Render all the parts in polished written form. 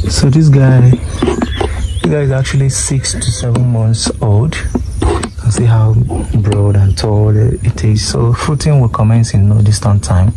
So this guy is actually 6 to 7 months old. You can see how broad and tall it is. So fruiting will commence in no distant time.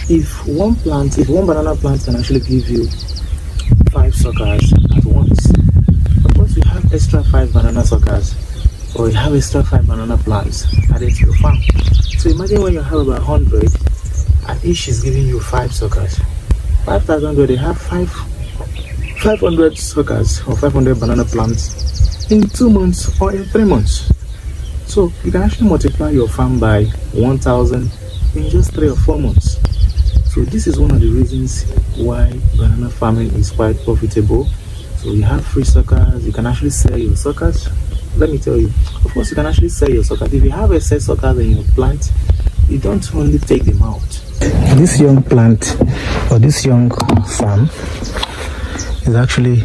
If one banana plant can actually give you 5 suckers at once, of course you have extra 5 banana suckers, or you have extra 5 banana plants added to your farm. So imagine when you have about 100 and each is giving you 5 suckers. 5,000, they have 500 suckers or 500 banana plants in 2 months or in 3 months. So you can actually multiply your farm by 1,000 in just 3 or 4 months. So this is one of the reasons why banana farming is quite profitable. So you have free suckers, you can actually sell your suckers. Let me tell you, of course you can actually sell your suckers. If you have excess suckers in your plant, you don't only take them out. This young plant or this young farm is actually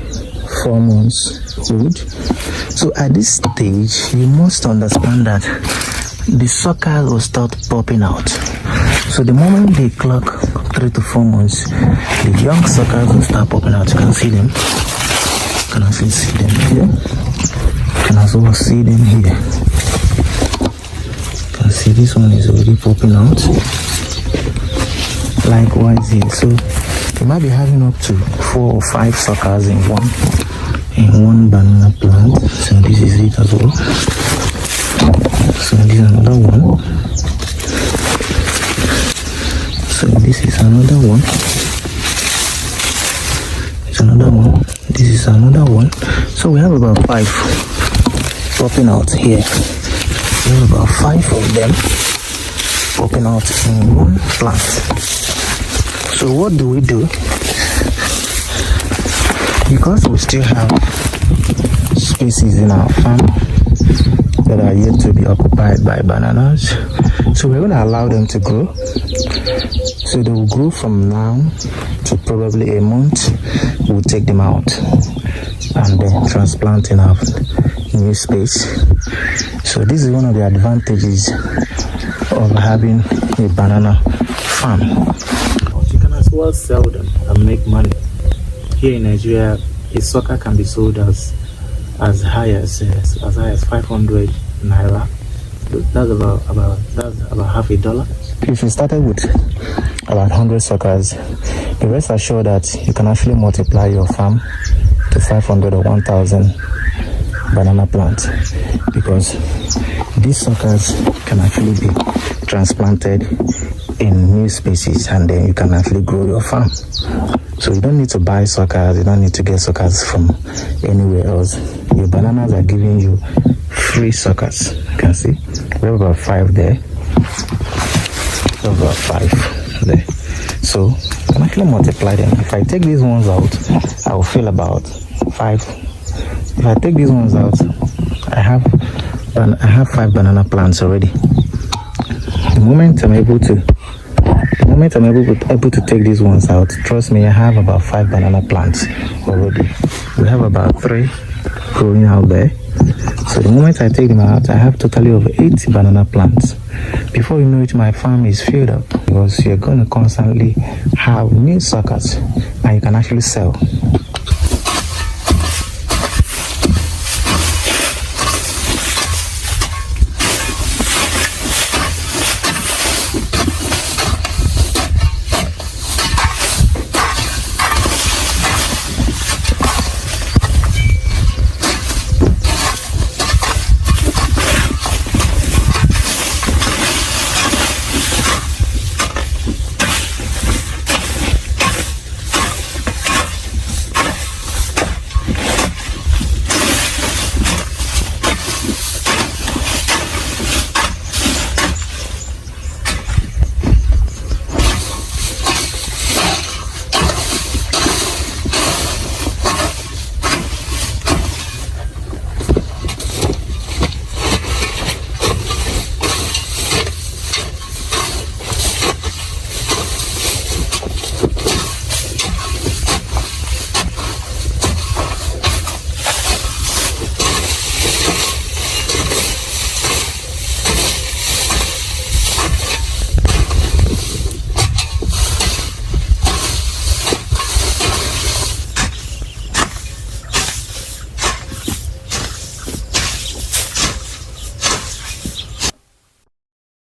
4 months old. So at this stage, you must understand that the suckers will start popping out. So the moment they clock 3 to 4 months, the young suckers will start popping out. You can see them. You can actually see them here. You can as well see them here. You can see this one is already popping out. Likewise here. So you might be having up to 4 or 5 suckers in one banana plant. So this is it as well. So this is another one. So this is another one. It's another one. This is another one. So we have about 5 popping out here. We have about 5 of them popping out in one plant. So what do we do? Because we still have spaces in our farm that are yet to be occupied by bananas, so we're going to allow them to grow. So they will grow from now to probably a month. We'll take them out and then transplant in our new space. So this is one of the advantages of having a banana farm. You can as well sell them and make money. Here in Nigeria, a sucker can be sold as high as 500 naira. That's about $half. If you started with about 100 suckers, the rest assured that you can actually multiply your farm to 500 or 1,000 banana plants, because these suckers can actually be transplanted in new species and then you can actually grow your farm. So you don't need to buy suckers, you don't need to get suckers from anywhere else. Your bananas are giving you free suckers. You can see we have about 5 there. We have about 5 there. So you can actually multiply them. If I take these ones out, I will feel about 5. If I take these ones out, I have 5 banana plants already. The moment I'm able to take these ones out, trust me, I have about 5 banana plants already. We have about 3 growing out there. So the moment I take them out, I have totally over 8 banana plants. Before you know it, my farm is filled up, because you're going to constantly have new suckers and you can actually sell.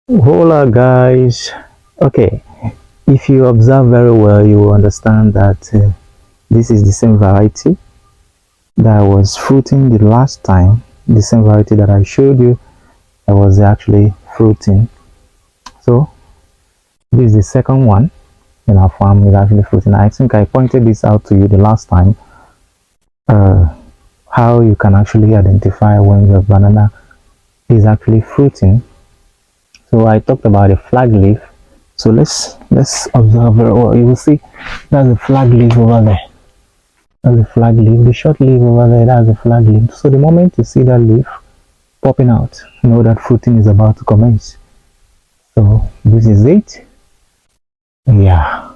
Hola guys. Okay, if you observe very well, you will understand that this is the same variety that was fruiting the last time. The same variety that I showed you that was actually fruiting. So this is the second one in our farm is actually fruiting. I think I pointed this out to you the last time. How you can actually identify when your banana is actually fruiting. So I talked about a flag leaf. So let's observe very well. You will see that's a flag leaf over there. That's a flag leaf. The short leaf over there, that's a flag leaf. So the moment you see that leaf popping out, you know that fruiting is about to commence. So this is it. Yeah.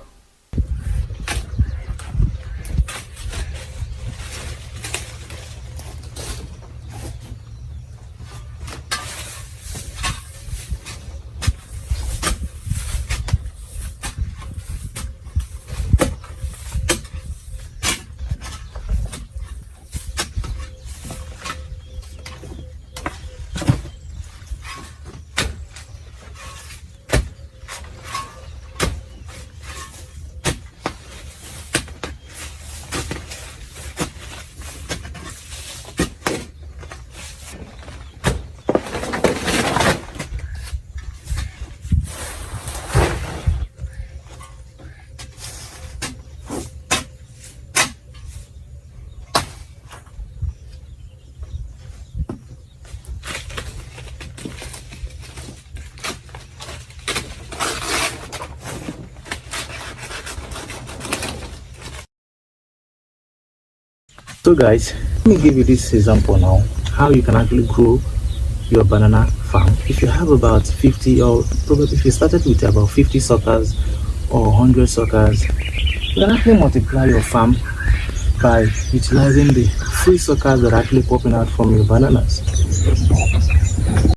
So guys, let me give you this example now, how you can actually grow your banana farm. If you have about 50, or probably if you started with about 50 suckers or 100 suckers, you can actually multiply your farm by utilizing the free suckers that are actually popping out from your bananas.